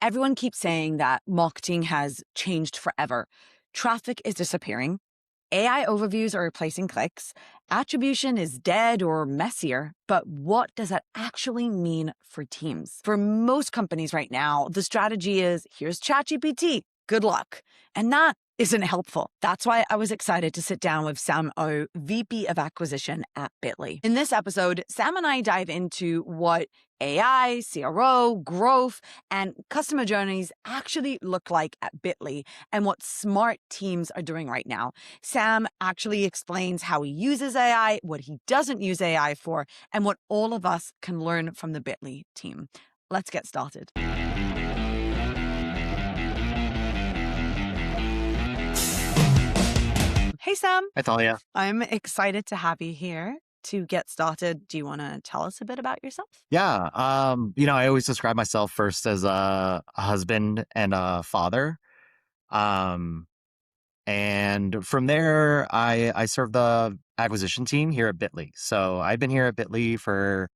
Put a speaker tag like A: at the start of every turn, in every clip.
A: Everyone keeps saying that marketing has changed forever. Traffic is disappearing. AI overviews are replacing clicks. Attribution is dead or messier. But what does that actually mean for teams? For most companies right now, the strategy is here's ChatGPT. Good luck. And that isn't helpful. That's why I was excited to sit down with Sam O, VP of Acquisition at Bitly. In this episode, Sam and I dive into what AI, CRO, growth, and customer journeys actually look like at Bitly and what smart teams are doing right now. Sam actually explains how he uses AI, what he doesn't use AI for, and what all of us can learn from the Bitly team. Let's get started. Hey, Sam.
B: Hi, Talia.
A: I'm excited to have you here. To get started, do you want to tell us a bit about yourself?
B: Yeah. I always describe myself first as a husband and a father. Um, and from there, I serve the acquisition team here at Bitly. So I've been here at Bitly for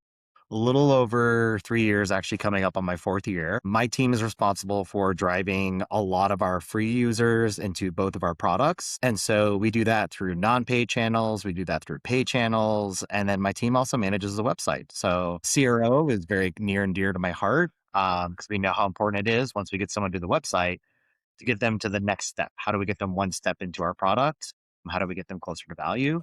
B: a little over 3 years, actually coming up on my 4th year. My team is responsible for driving a lot of our free users into both of our products. And so we do that through non-paid channels. We do that through paid channels. And then my team also manages the website. So CRO is very near and dear to my heart because we know how important it is once we get someone to the website to get them to the next step. How do we get them one step into our product? How do we get them closer to value?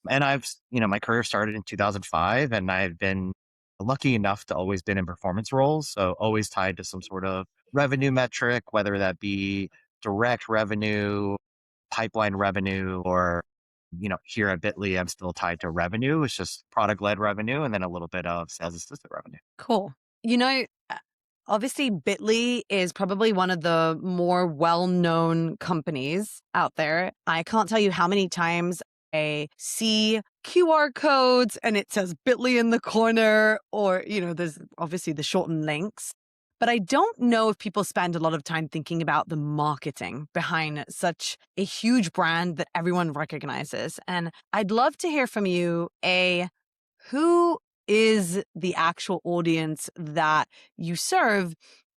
B: And my career started in 2005 and I've been lucky enough to always been in performance roles. So always tied to some sort of revenue metric, whether that be direct revenue, pipeline revenue, or, here at Bitly, I'm still tied to revenue. It's just product led revenue and then a little bit of sales assistant revenue.
A: Cool. Obviously, Bitly is probably one of the more well-known companies out there. I can't tell you how many times I see QR codes and it says Bitly in the corner, or, there's obviously the shortened links. But I don't know if people spend a lot of time thinking about the marketing behind such a huge brand that everyone recognizes. And I'd love to hear from you, who is the actual audience that you serve,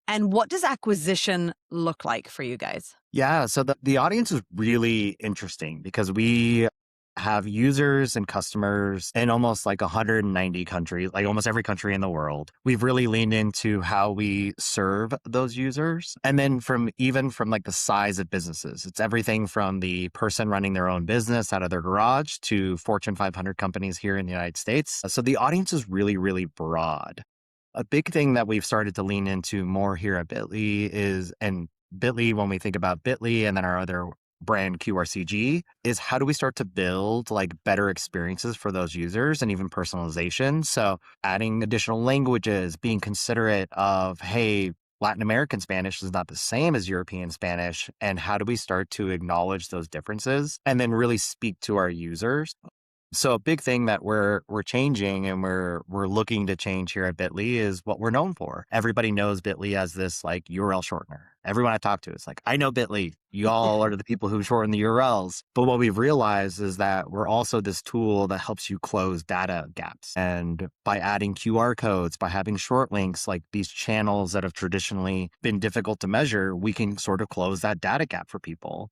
A: and what does acquisition look like for you guys?
B: Yeah. So the audience is really interesting because we have users and customers in almost like 190 countries, like almost every country in the world. We've really leaned into how we serve those users. And then from like the size of businesses, it's everything from the person running their own business out of their garage to Fortune 500 companies here in the United States. So the audience is really, really broad. A big thing that we've started to lean into more here at Bitly when we think about Bitly and then our other brand QRCG, is how do we start to build like better experiences for those users and even personalization? So adding additional languages, being considerate of, hey, Latin American Spanish is not the same as European Spanish. And how do we start to acknowledge those differences and then really speak to our users? So a big thing that we're changing and we're looking to change here at Bitly is what we're known for. Everybody knows Bitly as this like URL shortener. Everyone I talk to is like, I know Bitly. Y'all are the people who shorten the URLs. But what we've realized is that we're also this tool that helps you close data gaps. And by adding QR codes, by having short links, like these channels that have traditionally been difficult to measure, we can sort of close that data gap for people.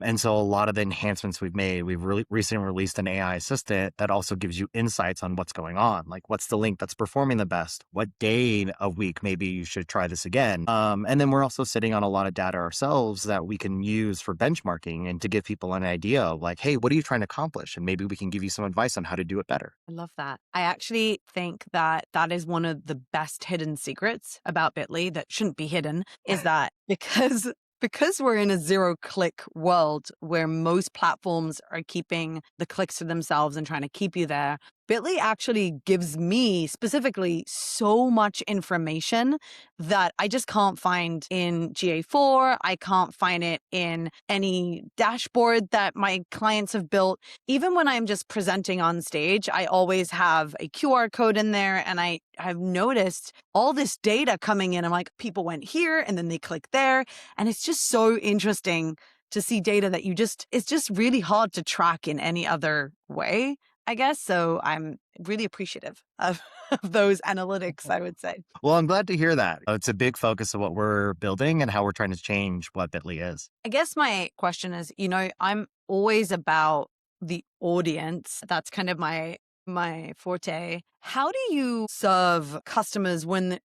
B: And so a lot of the enhancements we've made, we've really recently released an AI assistant that also gives you insights on what's going on. Like what's the link that's performing the best? What day of week maybe you should try this again? And then we're also sitting on a lot of data ourselves that we can use for benchmarking and to give people an idea of like, hey, what are you trying to accomplish? And maybe we can give you some advice on how to do it better.
A: I love that. I actually think that is one of the best hidden secrets about Bitly that shouldn't be hidden, is that because we're in a zero-click world where most platforms are keeping the clicks to themselves and trying to keep you there, Bitly actually gives me specifically so much information that I just can't find in GA4. I can't find it in any dashboard that my clients have built. Even when I'm just presenting on stage, I always have a QR code in there, and I have noticed all this data coming in. I'm like, people went here and then they click there. And it's just so interesting to see data that it's just really hard to track in any other way, I guess. So I'm really appreciative of of those analytics, I would say.
B: Well, I'm glad to hear that. It's a big focus of what we're building and how we're trying to change what Bitly is.
A: I guess my question is, I'm always about the audience. That's kind of my forte. How do you serve customers when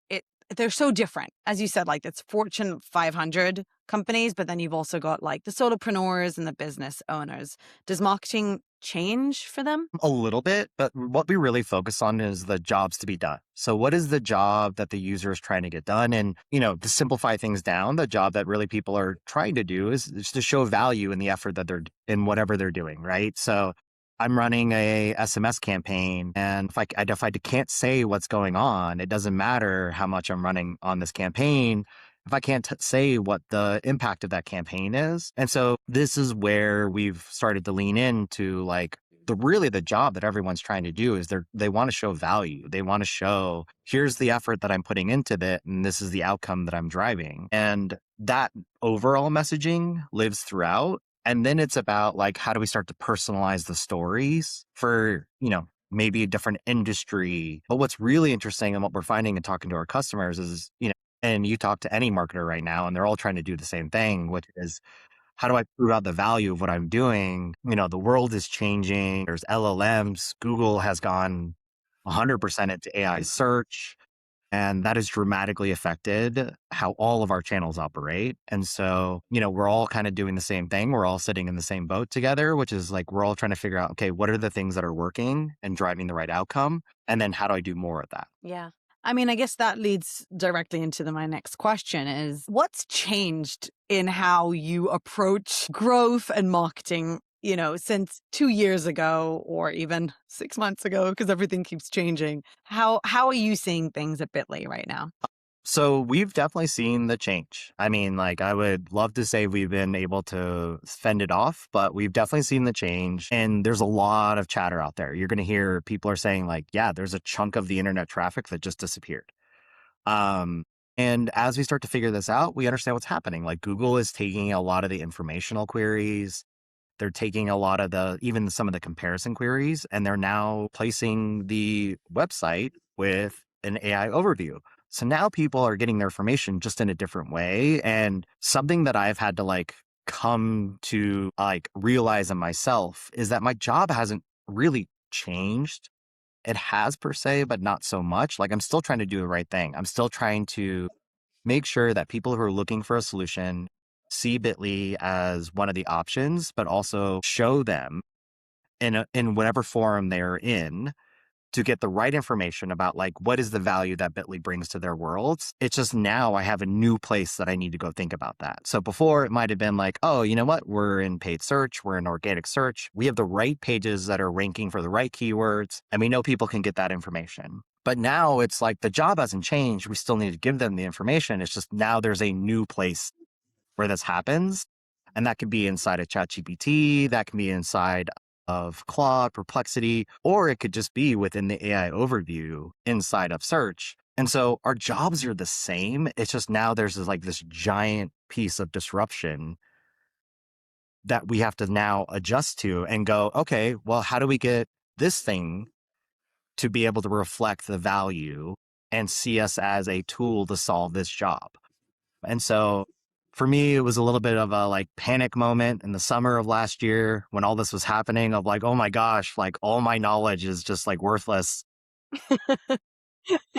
A: they're so different? As you said, like it's Fortune 500 companies, but then you've also got like the solopreneurs and the business owners. Does marketing change for them?
B: A little bit, but what we really focus on is the jobs to be done. So what is the job that the user is trying to get done? And, to simplify things down, the job that really people are trying to do is to show value in the effort that they're in whatever they're doing, right? So I'm running a SMS campaign, and if I can't say what's going on, it doesn't matter how much I'm running on this campaign if I can't say what the impact of that campaign is. And so this is where we've started to lean into like the job that everyone's trying to do is they want to show value. They want to show, here's the effort that I'm putting into it, and this is the outcome that I'm driving. And that overall messaging lives throughout. And then it's about like, how do we start to personalize the stories for, maybe a different industry? But what's really interesting and what we're finding and talking to our customers is, and you talk to any marketer right now, and they're all trying to do the same thing, which is, how do I prove out the value of what I'm doing? The world is changing. There's LLMs. Google has gone 100% into AI search, and that has dramatically affected how all of our channels operate. And so, we're all kind of doing the same thing. We're all sitting in the same boat together, which is like, we're all trying to figure out, okay, what are the things that are working and driving the right outcome? And then how do I do more of that?
A: Yeah. I mean, I guess that leads directly into my next question is what's changed in how you approach growth and marketing, since 2 years ago or even 6 months ago, because everything keeps changing. How are you seeing things at Bitly right now?
B: So we've definitely seen the change. I mean, like, I would love to say we've been able to fend it off, but we've definitely seen the change. And there's a lot of chatter out there. You're going to hear people are saying like, yeah, there's a chunk of the internet traffic that just disappeared. Um, and as we start to figure this out, we understand what's happening. Like Google is taking a lot of the informational queries. They're taking a lot of even some of the comparison queries, and they're now placing the website with an AI overview. So now people are getting their information just in a different way. And something that I've had to like come to like realize in myself is that my job hasn't really changed. It has per se, but not so much. Like I'm still trying to do the right thing. I'm still trying to make sure that people who are looking for a solution see Bitly as one of the options, but also show them in whatever forum they're in to get the right information about like what is the value that Bitly brings to their worlds. It's just now I have a new place that I need to go think about that. So before it might have been like, oh, you know what? We're in paid search, we're in organic search. We have the right pages that are ranking for the right keywords, and we know people can get that information. But now it's like the job hasn't changed. We still need to give them the information. It's just now there's a new place where this happens. And that could be inside of ChatGPT, that can be inside of Claude, Perplexity, or it could just be within the AI overview inside of search. And so our jobs are the same. It's just now there's this giant piece of disruption that we have to now adjust to and go, okay, well, how do we get this thing to be able to reflect the value and see us as a tool to solve this job? And so for me, it was a little bit of a like panic moment in the summer of last year when all this was happening of like, oh my gosh, like all my knowledge is just like worthless.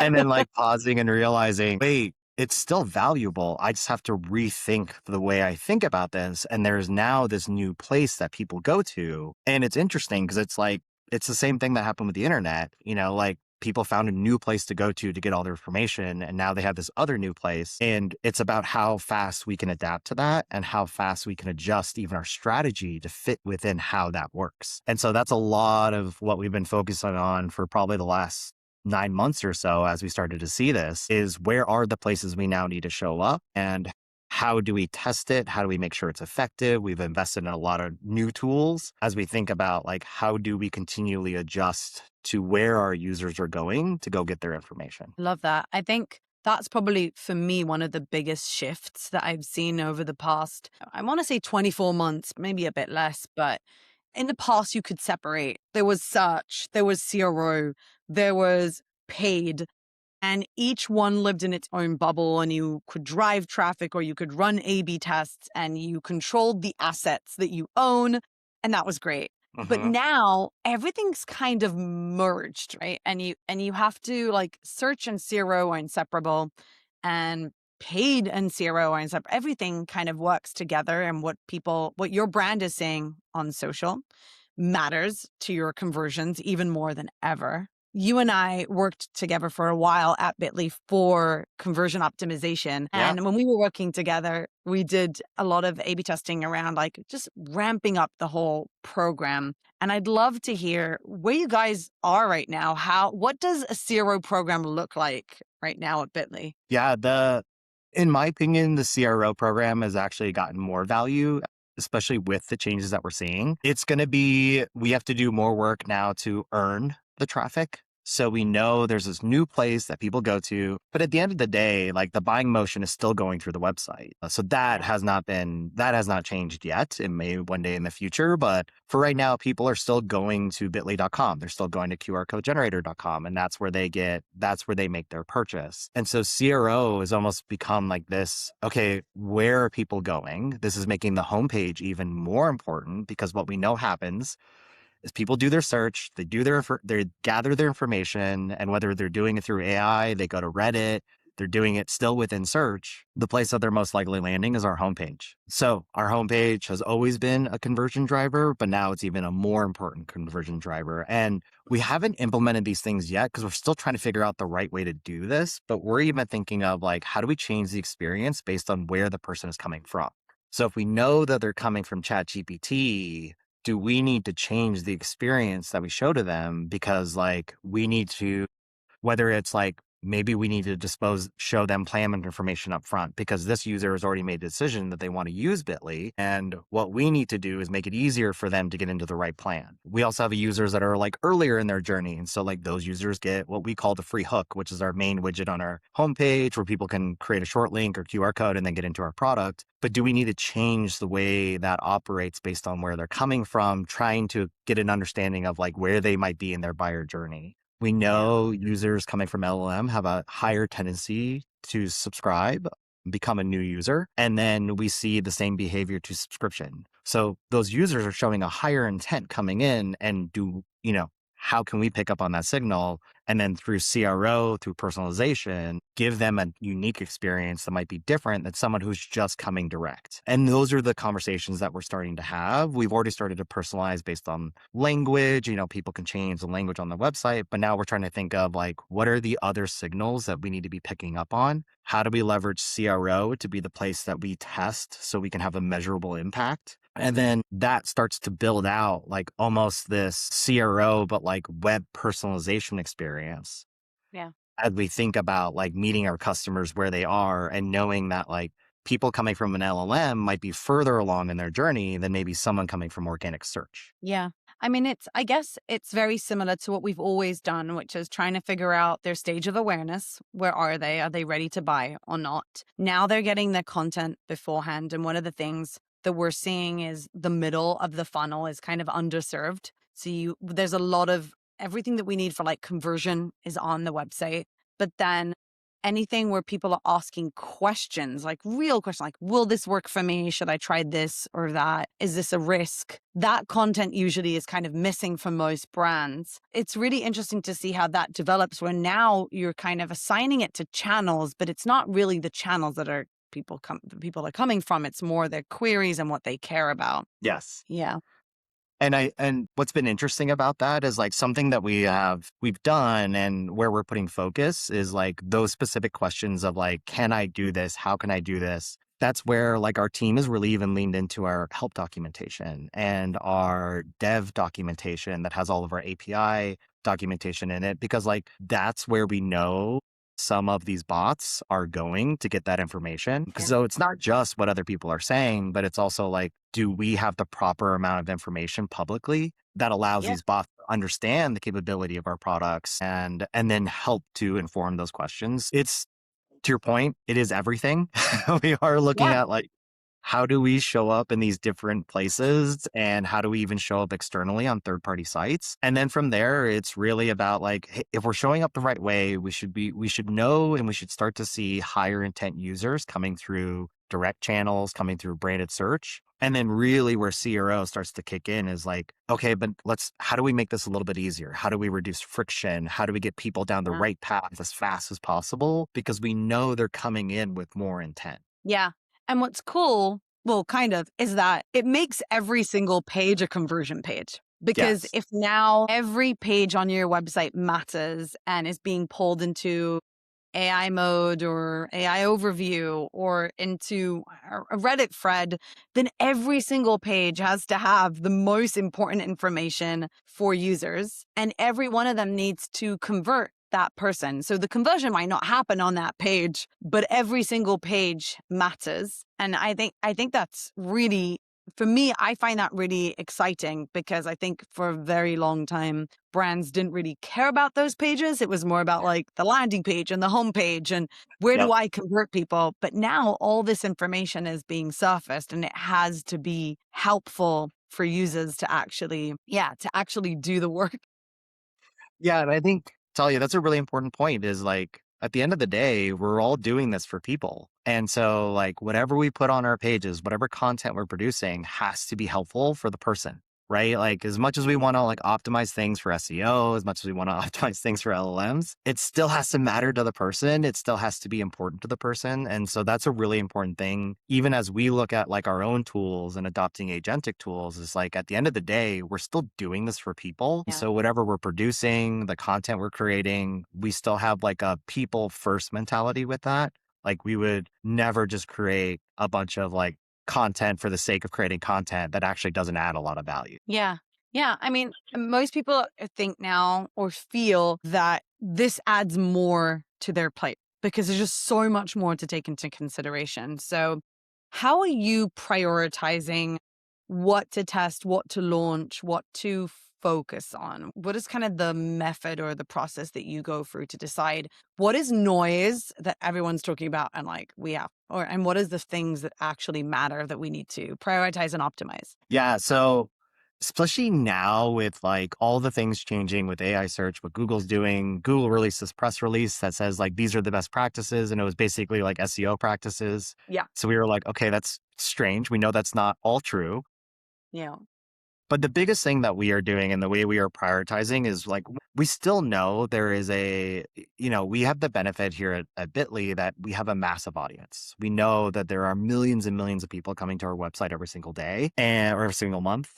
B: And then like pausing and realizing, wait, it's still valuable. I just have to rethink the way I think about this. And there's now this new place that people go to. And it's interesting because it's like, it's the same thing that happened with the internet, like people found a new place to go to get all their information. And now they have this other new place. And it's about how fast we can adapt to that and how fast we can adjust even our strategy to fit within how that works. And so that's a lot of what we've been focusing on for probably the last 9 months or so as we started to see this is where are the places we now need to show up and how do we test it? How do we make sure it's effective? We've invested in a lot of new tools as we think about like, how do we continually adjust to where our users are going to go get their information?
A: Love that. I think that's probably for me one of the biggest shifts that I've seen over the past, I want to say 24 months, maybe a bit less, but in the past you could separate. There was search, there was CRO, there was paid, and each one lived in its own bubble, and you could drive traffic or you could run A/B tests and you controlled the assets that you own. And that was great. But
B: Hmm.
A: now everything's kind of merged, right? And you have to like search and CRO are inseparable, and paid and CRO are inseparable. Everything kind of works together, and what your brand is saying on social matters to your conversions even more than ever. You and I worked together for a while at Bitly for conversion optimization.
B: Yeah.
A: And when we were working together, we did a lot of A/B testing around like just ramping up the whole program. And I'd love to hear where you guys are right now. What does a CRO program look like right now at Bitly?
B: Yeah. In my opinion, the CRO program has actually gotten more value, especially with the changes that we're seeing. We have to do more work now to earn the traffic. So we know there's this new place that people go to, but at the end of the day, like the buying motion is still going through the website. So
A: Yeah.
B: that has not changed yet. It may one day in the future, but for right now, people are still going to bit.ly.com. They're still going to qrcodegenerator.com. And that's where they make their purchase. And so CRO has almost become like this, okay, where are people going? This is making the homepage even more important because what we know happens is people do their search, they gather their information, and whether they're doing it through AI, they go to Reddit, they're doing it still within search. The place that they're most likely landing is our homepage. So our homepage has always been a conversion driver, but now it's even a more important conversion driver. And we haven't implemented these things yet because we're still trying to figure out the right way to do this. But we're even thinking of like, how do we change the experience based on where the person is coming from? So if we know that they're coming from ChatGPT, do we need to change the experience that we show to them? Because like we need to, whether it's like maybe we need to show them plan information up front because this user has already made a decision that they want to use Bitly. And what we need to do is make it easier for them to get into the right plan. We also have users that are like earlier in their journey. And so like those users get what we call the free hook, which is our main widget on our homepage where people can create a short link or QR code and then get into our product. But do we need to change the way that operates based on where they're coming from, trying to get an understanding of like where they might be in their buyer journey? We
A: Yeah.
B: know users coming from LLM have a higher tendency to subscribe, become a new user, and then we see the same behavior to subscription. So those users are showing a higher intent coming in and how can we pick up on that signal? And then through CRO, through personalization, give them a unique experience that might be different than someone who's just coming direct. And those are the conversations that we're starting to have. We've already started to personalize based on language. People can change the language on the website, but now we're trying to think of like, what are the other signals that we need to be picking up on? How do we leverage CRO to be the place that we test so we can have a measurable impact? And then that starts to build out like almost this CRO, but like web personalization experience
A: Yeah.
B: as we think about like meeting our customers where they are and knowing that like people coming from an LLM might be further along in their journey than maybe someone coming from organic search.
A: Yeah. I mean, I guess it's very similar to what we've always done, which is trying to figure out their stage of awareness. Where are they? Are they ready to buy or not? Now they're getting their content beforehand. And one of the things that we're seeing is the middle of the funnel is kind of underserved. So there's a lot of everything that we need for like conversion is on the website. But then anything where people are asking questions, like real questions, like, will this work for me? Should I try this or that? Is this a risk? That content usually is kind of missing for most brands. It's really interesting to see how that develops when now you're kind of assigning it to channels, but it's not really the channels that are people are coming from. It's more their queries and what they care about.
B: Yes.
A: Yeah.
B: And what's been interesting about that is like something that we've done and where we're putting focus is like those specific questions of like, can I do this? How can I do this? That's where like our team has really even leaned into our help documentation and our dev documentation that has all of our API documentation in it, because like that's where we know some of these bots are going to get that information.
A: Yeah.
B: So it's not just what other people are saying, but it's also like, do we have the proper amount of information publicly that allows
A: Yeah.
B: these bots to understand the capability of our products and then help to inform those questions? It's, to your point, it is everything. We are looking
A: Yeah.
B: at like how do we show up in these different places and how do we even show up externally on third party sites? And then from there, it's really about like, hey, if we're showing up the right way, we should know and we should start to see higher intent users coming through direct channels, coming through branded search. And then really where CRO starts to kick in is like, okay, but how do we make this a little bit easier? How do we reduce friction? How do we get people down the
A: Yeah.
B: right path as fast as possible? Because we know they're coming in with more intent.
A: Yeah. And what's cool, well, kind of, is that it makes every single page a conversion page. Because
B: Yes.
A: if now every page on your website matters and is being pulled into AI mode or AI overview or into a Reddit thread, then every single page has to have the most important information for users. And every one of them needs to convert that person. So the conversion might not happen on that page, but every single page matters. And I think that's really, for me, I find that really exciting because I think for a very long time, brands didn't really care about those pages. It was more about like the landing page and the home page and where do
B: Yep.
A: I convert people? But now all this information is being surfaced and it has to be helpful for users to actually, yeah, to actually do the work.
B: Yeah, and I think, Talia, that's a really important point is like at the end of the day, we're all doing this for people. And so like whatever we put on our pages, whatever content we're producing has to be helpful for the person, right? Like as much as we want to like optimize things for SEO, as much as we want to optimize things for LLMs, it still has to matter to the person. It still has to be important to the person. And so that's a really important thing. Even as we look at like our own tools and adopting agentic tools, is like at the end of the day, we're still doing this for people.
A: Yeah.
B: So whatever we're producing, the content we're creating, we still have like a people first mentality with that. Like we would never just create a bunch of like content for the sake of creating content that actually doesn't add a lot of value.
A: Yeah. Yeah. I mean, most people think now or feel that this adds more to their plate because there's just so much more to take into consideration. So, how are you prioritizing what to test, what to launch, what to focus on? What is kind of the method or the process that you go through to decide what is noise that everyone's talking about and like we have, or and what is the things that actually matter that we need to prioritize and optimize?
B: Yeah. So especially now with like all the things changing with AI search, what Google's doing, Google released this press release that says like these are the best practices. And it was basically like SEO practices.
A: Yeah.
B: So we were like, okay, that's strange. We know that's not all true.
A: Yeah.
B: But the biggest thing that we are doing and the way we are prioritizing is like, we still know there is we have the benefit here at Bitly that we have a massive audience. We know that there are millions and millions of people coming to our website every single day or every single month.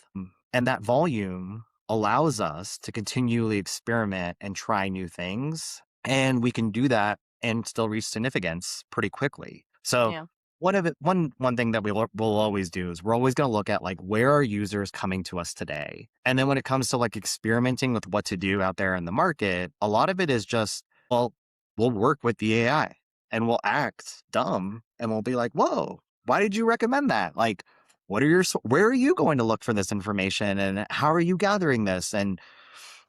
B: And that volume allows us to continually experiment and try new things. And we can do that and still reach significance pretty quickly. So
A: Yeah.
B: one thing that we'll always do is we're always going to look at like where are users coming to us today, and then when it comes to like experimenting with what to do out there in the market, a lot of it is just we'll work with the AI and we'll act dumb and we'll be like, whoa, why did you recommend that? Like, where are you going to look for this information and how are you gathering this? And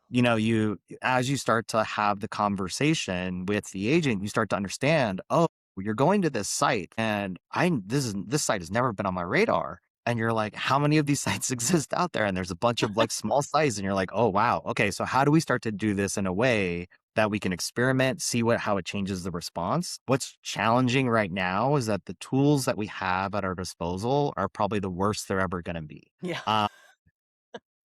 B: you as you start to have the conversation with the agent, you start to understand, oh, you're going to this site and this site has never been on my radar. And you're like, how many of these sites exist out there? And there's a bunch of like small sites and you're like, oh wow. Okay. So how do we start to do this in a way that we can experiment, see how it changes the response? What's challenging right now is that the tools that we have at our disposal are probably the worst they're ever going to be.
A: Yeah.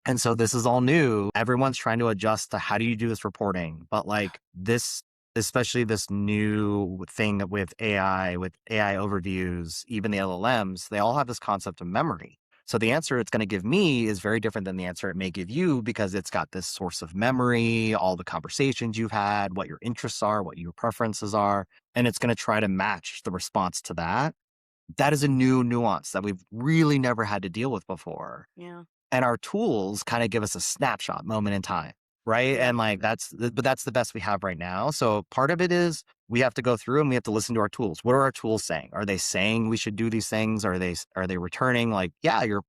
B: And so this is all new. Everyone's trying to adjust to how do you do this reporting? But like this, especially this new thing with AI overviews, even the LLMs, they all have this concept of memory. So the answer it's going to give me is very different than the answer it may give you because it's got this source of memory, all the conversations you've had, what your interests are, what your preferences are, and it's going to try to match the response to that. That is a new nuance that we've really never had to deal with before.
A: Yeah.
B: And our tools kind of give us a snapshot moment in time, right?
A: Yeah.
B: And like but that's the best we have right now. So part of it is we have to go through and we have to listen to our tools. What are our tools saying? Are they saying we should do these things? Are they returning like, yeah, your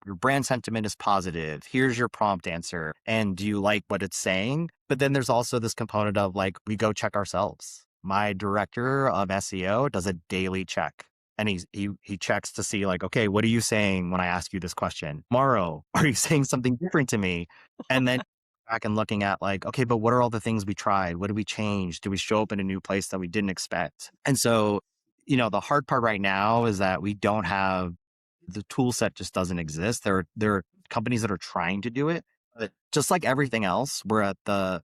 B: brand sentiment is positive. Here's your prompt answer. And do you like what it's saying? But then there's also this component of like we go check ourselves. My director of SEO does a daily check. and he checks to see like, okay, what are you saying when I ask you this question? Tomorrow, are you saying something different to me? And then back and looking at like, okay, but what are all the things we tried? What did we change? Did we show up in a new place that we didn't expect? And so, the hard part right now is that we don't have the tool set just doesn't exist. There are companies that are trying to do it, but just like everything else, we're at the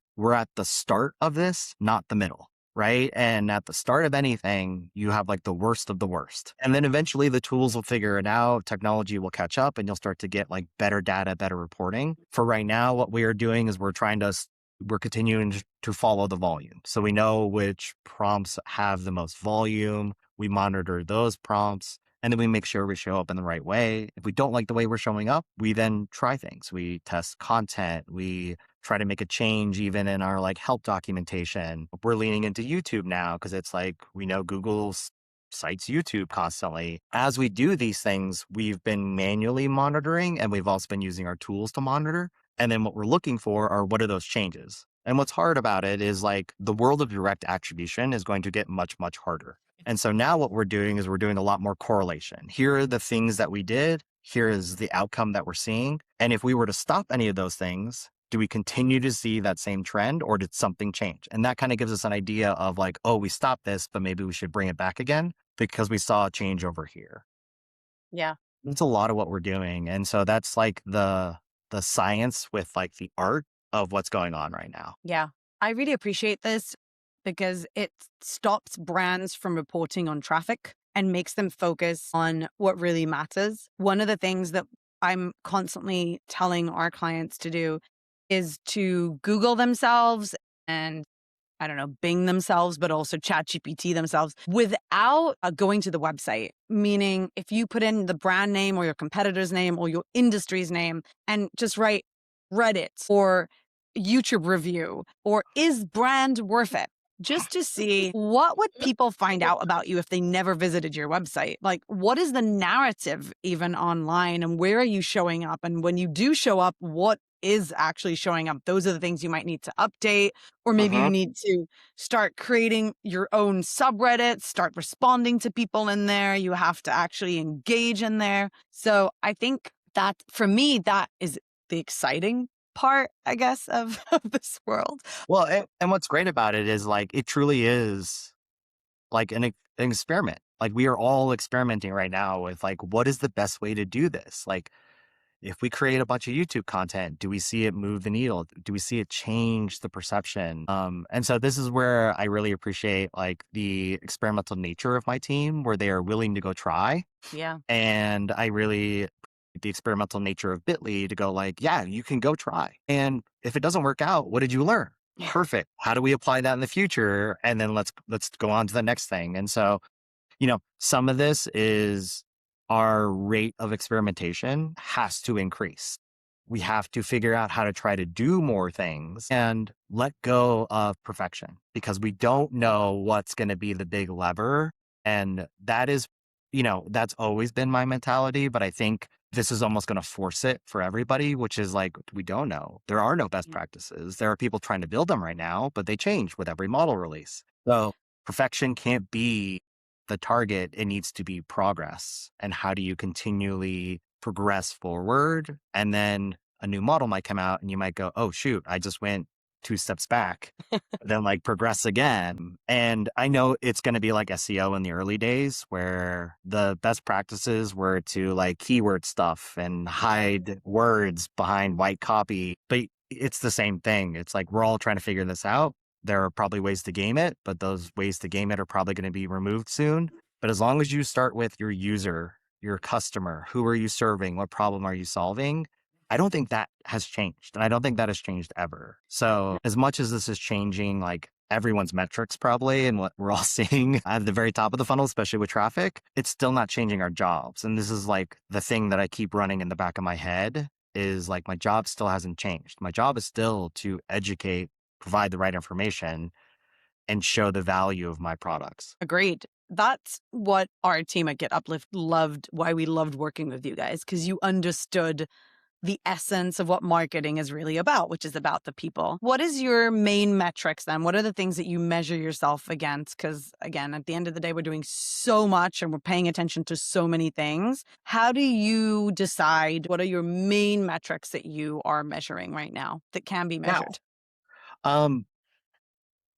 B: start of this, not the middle. Right. And at the start of anything, you have like the worst of the worst. And then eventually the tools will figure it out. Technology will catch up and you'll start to get like better data, better reporting. For right now, what we are doing is we're continuing to follow the volume. So we know which prompts have the most volume. We monitor those prompts. And then we make sure we show up in the right way. If we don't like the way we're showing up, we then try things. We test content. We try to make a change even in our like help documentation. We're leaning into YouTube now because it's like we know Google cites YouTube constantly. As we do these things, we've been manually monitoring and we've also been using our tools to monitor. And then what we're looking for are what are those changes? And what's hard about it is like the world of direct attribution is going to get much, much harder. And so now what we're doing is we're doing a lot more correlation. Here are the things that we did. Here is the outcome that we're seeing. And if we were to stop any of those things, do we continue to see that same trend or did something change? And that kind of gives us an idea of like, oh, we stopped this, but maybe we should bring it back again because we saw a change over here.
A: Yeah.
B: That's a lot of what we're doing. And so that's like the science with like the art of what's going on right now.
A: Yeah. I really appreciate this because it stops brands from reporting on traffic and makes them focus on what really matters. One of the things that I'm constantly telling our clients to do is to Google themselves and I don't know, Bing themselves, but also ChatGPT themselves without going to the website. Meaning, if you put in the brand name or your competitor's name or your industry's name and just write Reddit or YouTube review or is brand worth it? Just to see what would people find out about you if they never visited your website? Like, what is the narrative even online and where are you showing up? And when you do show up, what is actually showing up? Those are the things you might need to update, or maybe you need to start creating your own subreddit, start responding to people in there. You have to actually engage in there. So I think that for me, that is the exciting part, I guess, of this world.
B: Well, and what's great about it is like, it truly is like an experiment. Like we are all experimenting right now with like, what is the best way to do this? Like if we create a bunch of YouTube content, do we see it move the needle? Do we see it change the perception? And so this is where I really appreciate like the experimental nature of my team where they are willing to go try.
A: Yeah.
B: And I really the experimental nature of Bitly to go like, yeah, you can go try. And if it doesn't work out, what did you learn?
A: Yeah.
B: Perfect. How do we apply that in the future? And then let's go on to the next thing. And so, some of this is our rate of experimentation has to increase. We have to figure out how to try to do more things and let go of perfection because we don't know what's going to be the big lever. And that is, that's always been my mentality, but I think this is almost going to force it for everybody, which is like, we don't know. There are no best practices. There are people trying to build them right now, but they change with every model release. So perfection can't be the target. It needs to be progress. And how do you continually progress forward? And then a new model might come out and you might go, oh, shoot, I just went 2 steps back, then like progress again. And I know it's going to be like SEO in the early days where the best practices were to like keyword stuff and hide words behind white copy. But it's the same thing. It's like we're all trying to figure this out. There are probably ways to game it, but those ways to game it are probably going to be removed soon. But as long as you start with your user, your customer, who are you serving? What problem are you solving? I don't think that has changed. And I don't think that has changed ever. So as much as this is changing like everyone's metrics probably and what we're all seeing at the very top of the funnel, especially with traffic, it's still not changing our jobs. And this is like the thing that I keep running in the back of my head is like my job still hasn't changed. My job is still to educate, provide the right information and show the value of my products.
A: Agreed. That's what our team at Get Uplift loved, why we loved working with you guys, because you understood the essence of what marketing is really about, which is about the people. What is your main metrics then? What are the things that you measure yourself against? Because again, at the end of the day, we're doing so much and we're paying attention to so many things. How do you decide what are your main metrics that you are measuring right now that can be
B: Yeah.
A: measured?
B: Um,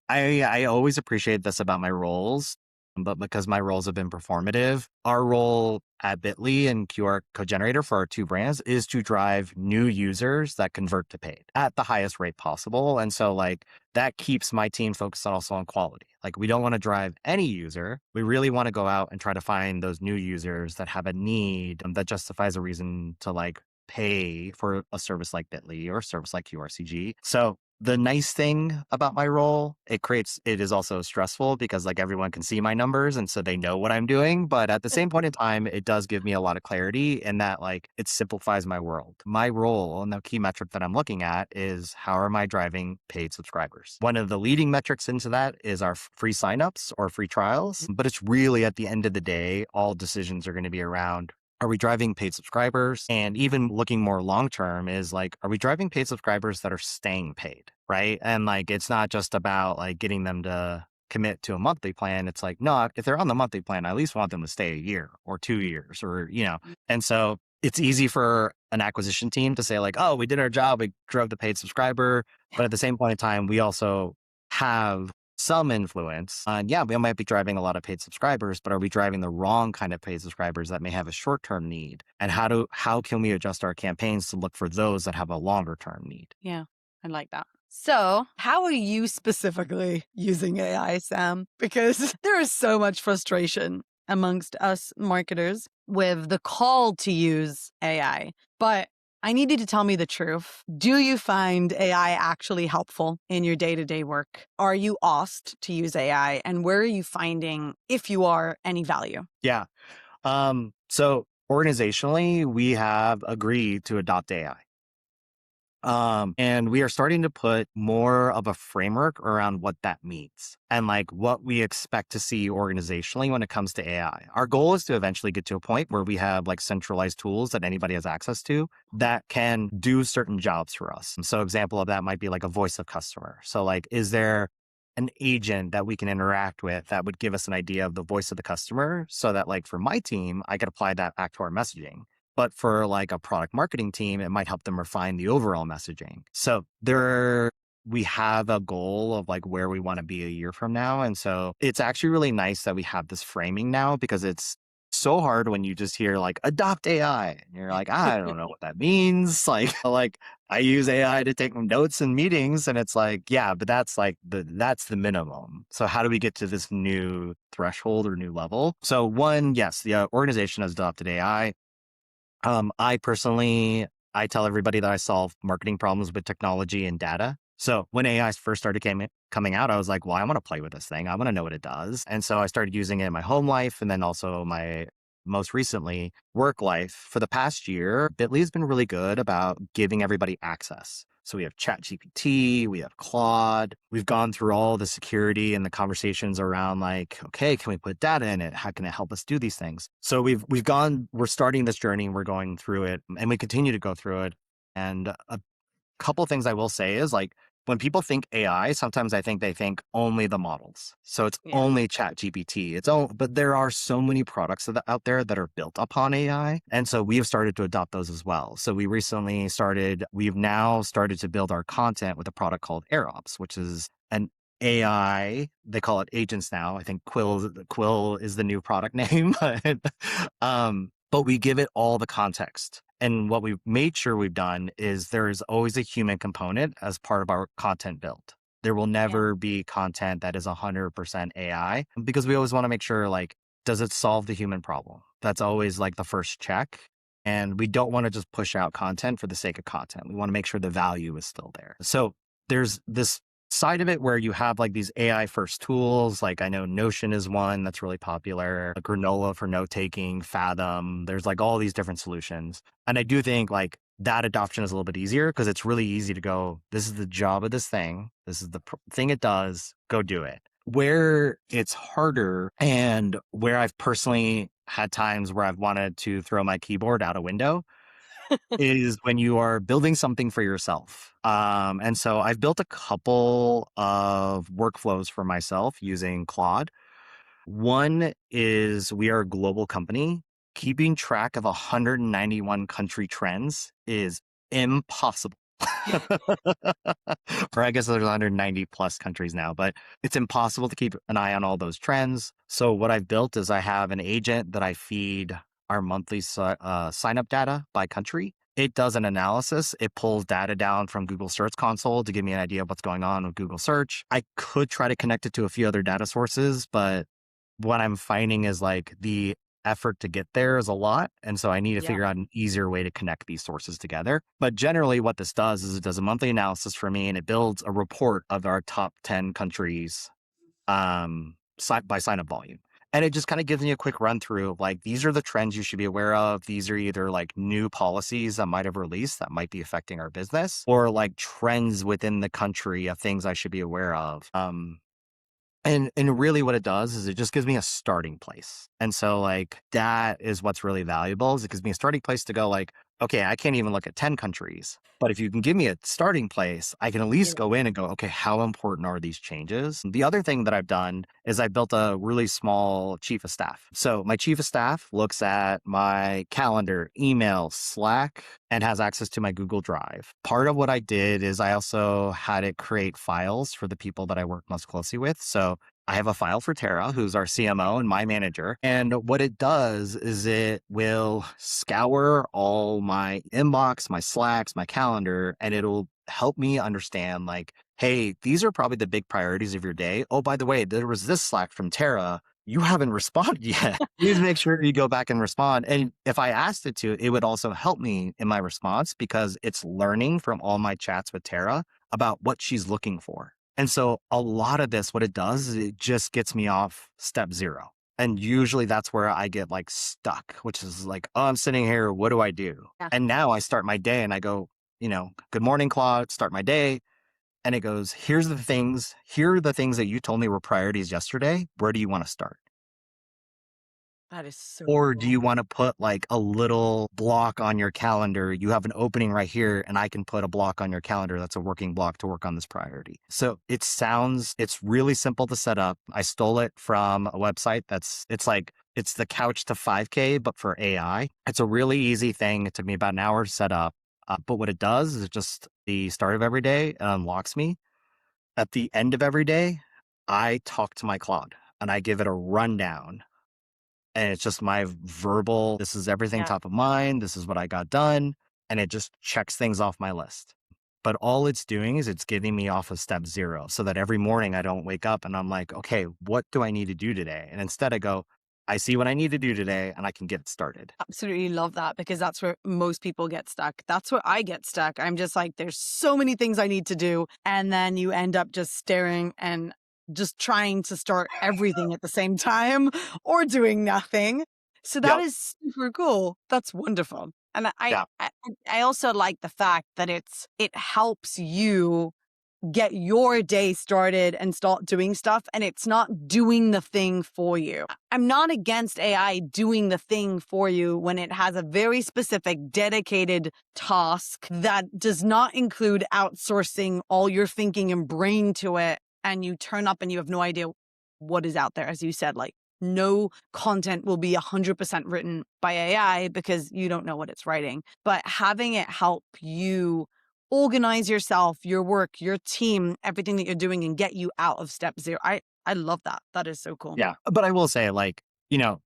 B: I always appreciate this about my roles, but because my roles have been performative, our role at Bitly and QR Code Generator for our two brands is to drive new users that convert to paid at the highest rate possible. And so like that keeps my team focused also on quality. Like we don't want to drive any user. We really want to go out and try to find those new users that have a need that justifies a reason to like pay for a service like Bitly or a service like QRCG. So the nice thing about my role, it is also stressful because like everyone can see my numbers and so they know what I'm doing. But at the same point in time, it does give me a lot of clarity in that like it simplifies my world. My role and the key metric that I'm looking at is how am I driving paid subscribers? One of the leading metrics into that is our free signups or free trials. But it's really at the end of the day, all decisions are going to be around, are we driving paid subscribers? And even looking more long term is like, are we driving paid subscribers that are staying paid? Right. And like, it's not just about like getting them to commit to a monthly plan. It's like, no, if they're on the monthly plan, I at least want them to stay a year or 2 years or, and so it's easy for an acquisition team to say like, oh, we did our job. We drove the paid subscriber. But at the same point in time, we also have some influence on, yeah, we might be driving a lot of paid subscribers, but are we driving the wrong kind of paid subscribers that may have a short-term need? And how can we adjust our campaigns to look for those that have a longer-term need?
A: Yeah, I like that. So, how are you specifically using AI, Sam? Because there is so much frustration amongst us marketers with the call to use AI. But I need you to tell me the truth. Do you find AI actually helpful in your day-to-day work? Are you asked to use AI? And where are you finding, if you are, any value?
B: Yeah. So organizationally, we have agreed to adopt AI. And we are starting to put more of a framework around what that means and like what we expect to see organizationally when it comes to AI. Our goal is to eventually get to a point where we have like centralized tools that anybody has access to that can do certain jobs for us. So example of that might be like a voice of customer. So like, is there an agent that we can interact with that would give us an idea of the voice of the customer so that like for my team, I could apply that back to our messaging. But for like a product marketing team, it might help them refine the overall messaging. So we have a goal of like where we want to be a year from now. And so it's actually really nice that we have this framing now because it's so hard when you just hear like adopt AI and you're like, I don't know what that means. Like I use AI to take notes in meetings and it's like, yeah, but that's like that's the minimum. So how do we get to this new threshold or new level? So one, yes, the organization has adopted AI. I tell everybody that I solve marketing problems with technology and data. So when AI first started coming out, I was like, well, I want to play with this thing. I want to know what it does. And so I started using it in my home life and then also my most recently work life. For the past year, Bitly has been really good about giving everybody access. So we have ChatGPT, we have Claude. We've gone through all the security and the conversations around like, okay, can we put data in it? How can it help us do these things? So we're starting this journey, we're going through it, and we continue to go through it. And a couple of things I will say is like when people think AI, sometimes I think they think only the models. So it's
A: Yeah.
B: only Chat GPT. But there are so many products out there that are built upon AI. And so we have started to adopt those as well. So we've now started to build our content with a product called AirOps, which is an AI, they call it agents now. I think Quill is the new product name. But we give it all the context. And what we've made sure we've done is there is always a human component as part of our content build. There will never be content that is 100% AI because we always want to make sure, like, does it solve the human problem? That's always like the first check. And we don't want to just push out content for the sake of content. We want to make sure the value is still there. So there's this side of it where you have like these AI first tools. Like I know Notion is one that's really popular, like Granola for note taking, Fathom. There's like all these different solutions. And I do think like that adoption is a little bit easier because it's really easy to go, this is the job of this thing. This is the thing it does. Go do it. Where it's harder and where I've personally had times where I've wanted to throw my keyboard out a window is when you are building something for yourself. And so I've built a couple of workflows for myself using Claude. One is we are a global company. Keeping track of 191 country trends is impossible. Or I guess there's 190 plus countries now, but it's impossible to keep an eye on all those trends. So what I've built is I have an agent that I feed our monthly sign up data by country. It does an analysis. It pulls data down from Google Search Console to give me an idea of what's going on with Google Search. I could try to connect it to a few other data sources, but what I'm finding is like the effort to get there is a lot. And so I need to
A: Yeah.
B: figure out an easier way to connect these sources together. But generally, what this does is it does a monthly analysis for me and it builds a report of our top 10 countries by sign up volume. And it just kind of gives me a quick run through of like, these are the trends you should be aware of. These are either like new policies that might have released that might be affecting our business or like trends within the country of things I should be aware of. And really what it does is it just gives me a starting place. And so like that is what's really valuable is it gives me a starting place to go like, okay, I can't even look at 10 countries, but if you can give me a starting place, I can at least
A: Yeah.
B: go in and go, okay, how important are these changes? The other thing that I've done is I built a really small chief of staff. So my chief of staff looks at my calendar, email, Slack, and has access to my Google Drive. Part of what I did is I also had it create files for the people that I work most closely with. So I have a file for Tara, who's our CMO and my manager. And what it does is it will scour all my inbox, my Slacks, my calendar, and it'll help me understand like, hey, these are probably the big priorities of your day. Oh, by the way, there was this Slack from Tara. You haven't responded yet. Please make sure you go back and respond. And if I asked it to, it would also help me in my response because it's learning from all my chats with Tara about what she's looking for. And so a lot of this, what it does is it just gets me off step zero. And usually that's where I get like stuck, which is like, oh, I'm sitting here. What do I do?
A: Yeah.
B: And now I start my day and I go, good morning, Claude, start my day. And it goes, here are the things that you told me were priorities yesterday. Where do you want to start?
A: That is so
B: Or do
A: cool.
B: you want to put like a little block on your calendar? You have an opening right here and I can put a block on your calendar. That's a working block to work on this priority. So it's really simple to set up. I stole it from a website it's the couch to 5K, but for AI. It's a really easy thing. It took me about an hour to set up. But what it does is just the start of every day, it unlocks me. At the end of every day, I talk to my Claude and I give it a rundown and it's just my verbal, this is everything
A: Yeah.
B: top of mind. This is what I got done. And it just checks things off my list. But all it's doing is it's getting me off of step zero so that every morning I don't wake up and I'm like, okay, what do I need to do today? And instead I go, I see what I need to do today and I can get started.
A: Absolutely love that because that's where most people get stuck. That's where I get stuck. I'm just like, there's so many things I need to do. And then you end up just staring and just trying to start everything at the same time or doing nothing. So that
B: Yep.
A: is super cool. That's wonderful. And
B: Yeah.
A: I also like the fact that it helps you get your day started and start doing stuff, and it's not doing the thing for you. I'm not against AI doing the thing for you when it has a very specific dedicated task that does not include outsourcing all your thinking and brain to it, and you turn up and you have no idea what is out there. As you said, like no content will be 100% written by AI because you don't know what it's writing, but having it help you organize yourself, your work, your team, everything that you're doing and get you out of step zero. I love that. That is so cool.
B: Yeah. But I will say, like,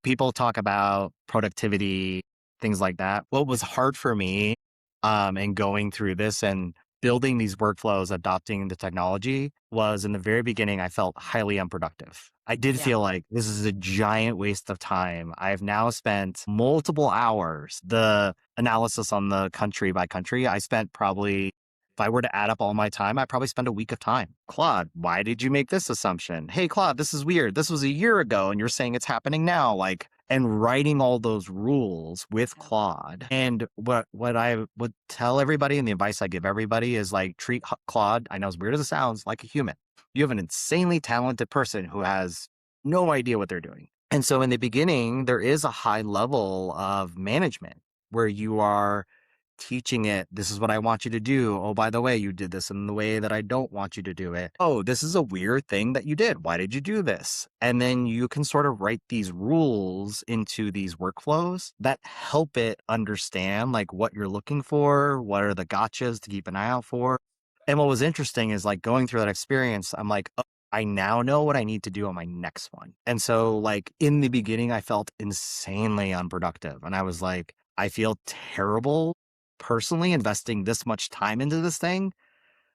B: people talk about productivity, things like that. What was hard for me in going through this and building these workflows, adopting the technology was in the very beginning, I felt highly unproductive. I did
A: Yeah.
B: feel like this is a giant waste of time. I've now spent multiple hours. The analysis on the country by country, I spent probably if I were to add up all my time, I'd probably spend a week of time. Claude, why did you make this assumption? Hey, Claude, this is weird. This was a year ago and you're saying it's happening now. Like, and writing all those rules with
A: Yeah.
B: Claude. And what I would tell everybody and the advice I give everybody is like, treat Claude, I know as weird as it sounds, like a human. You have an insanely talented person who has no idea what they're doing. And so in the beginning, there is a high level of management where you are teaching it, this is what I want you to do. Oh, by the way, you did this in the way that I don't want you to do it. Oh, this is a weird thing that you did. Why did you do this? And then you can sort of write these rules into these workflows that help it understand like what you're looking for, what are the gotchas to keep an eye out for. And what was interesting is like going through that experience, I'm like, oh, I now know what I need to do on my next one. And so like in the beginning, I felt insanely unproductive. And I was like, I feel terrible personally investing this much time into this thing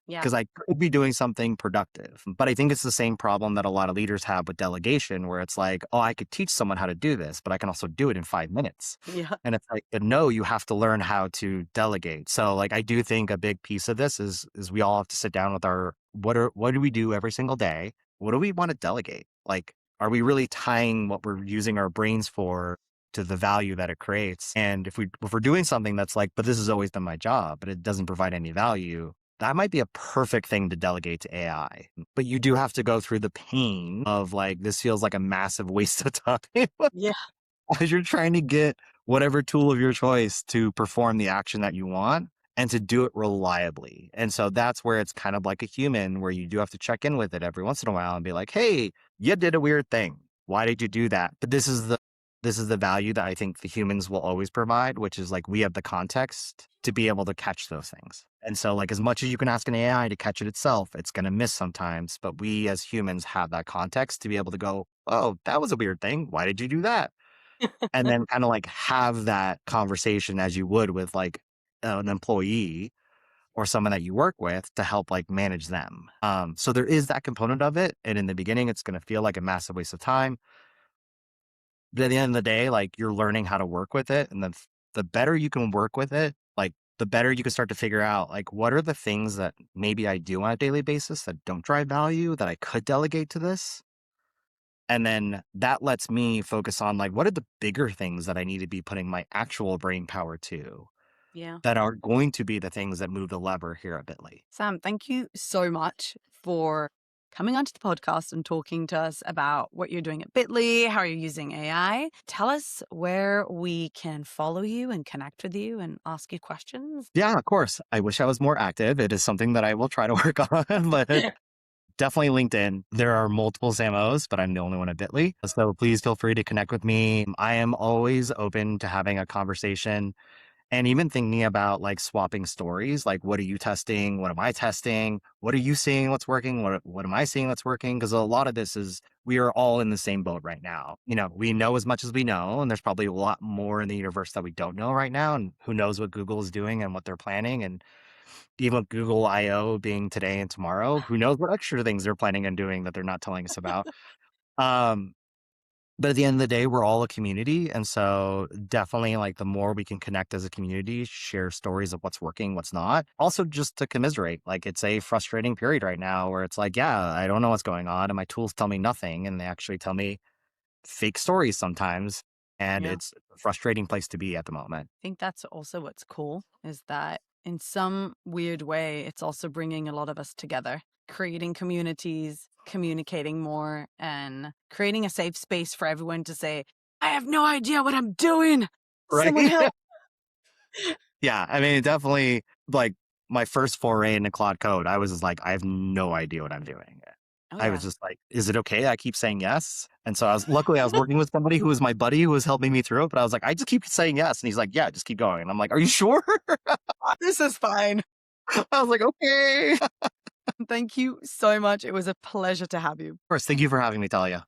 A: Yeah.
B: because I could be doing something productive. But I think it's the same problem that a lot of leaders have with delegation, where it's like, oh, I could teach someone how to do this, but I can also do it in 5 minutes.
A: Yeah.
B: And it's like, but no, you have to learn how to delegate. So like, I do think a big piece of this is we all have to sit down with our, what do we do every single day? What do we want to delegate? Like, are we really tying what we're using our brains for to the value that it creates? And if we're doing something that's like, but this has always been my job, but it doesn't provide any value, that might be a perfect thing to delegate to AI. But you do have to go through the pain of like, this feels like a massive waste of time
A: Yeah.
B: as you're trying to get whatever tool of your choice to perform the action that you want and to do it reliably. And so that's where it's kind of like a human, where you do have to check in with it every once in a while and be like, hey, you did a weird thing. Why did you do that? But this is the value that I think the humans will always provide, which is like we have the context to be able to catch those things. And so like as much as you can ask an AI to catch it itself, it's going to miss sometimes. But we as humans have that context to be able to go, oh, that was a weird thing. Why did you do that? And then kind of like have that conversation as you would with like an employee or someone that you work with to help like manage them. So there is that component of it. And in the beginning, it's going to feel like a massive waste of time. But at the end of the day, like you're learning how to work with it. And then the better you can work with it, like the better you can start to figure out like what are the things that maybe I do on a daily basis that don't drive value that I could delegate to this. And then that lets me focus on like, what are the bigger things that I need to be putting my actual brain power to
A: Yeah.
B: that are going to be the things that move the lever here at Bitly?
A: Sam, thank you so much for coming onto the podcast and talking to us about what you're doing at Bitly, how you're using AI. Tell us where we can follow you and connect with you and ask you questions.
B: Yeah, of course. I wish I was more active. It is something that I will try to work on, but definitely LinkedIn. There are multiple Samos, but I'm the only one at Bitly. So please feel free to connect with me. I am always open to having a conversation and even thinking about like swapping stories. Like, what are you testing? What am I testing? What are you seeing? What's working? What am I seeing? What's working? Because a lot of this is we are all in the same boat right now. We know as much as we know, and there's probably a lot more in the universe that we don't know right now. And who knows what Google is doing and what they're planning. And even with Google I/O being today and tomorrow, who knows what extra things they're planning on doing that they're not telling us about. Um, but at the end of the day, we're all a community. And so definitely like the more we can connect as a community, share stories of what's working, what's not. Also just to commiserate, like it's a frustrating period right now where it's like, yeah, I don't know what's going on. And my tools tell me nothing. And they actually tell me fake stories sometimes. And
A: Yeah.
B: it's a frustrating place to be at the moment.
A: I think that's also what's cool is that in some weird way, it's also bringing a lot of us together, creating communities, communicating more, and creating a safe space for everyone to say, I have no idea what I'm doing. Someone
B: Right.
A: help.
B: Yeah. I mean, definitely like my first foray into Claude Code, I was just like, I have no idea what I'm doing.
A: Oh,
B: I
A: yeah.
B: was just like, is it okay? I keep saying yes. And so luckily I was working with somebody who was my buddy who was helping me through it. But I was like, I just keep saying yes. And he's like, yeah, just keep going. And I'm like, are you sure?
A: This is fine.
B: I was like, okay. Of
A: Thank you so much. It was a pleasure to have you.
B: course. Thank you for having me, Talia.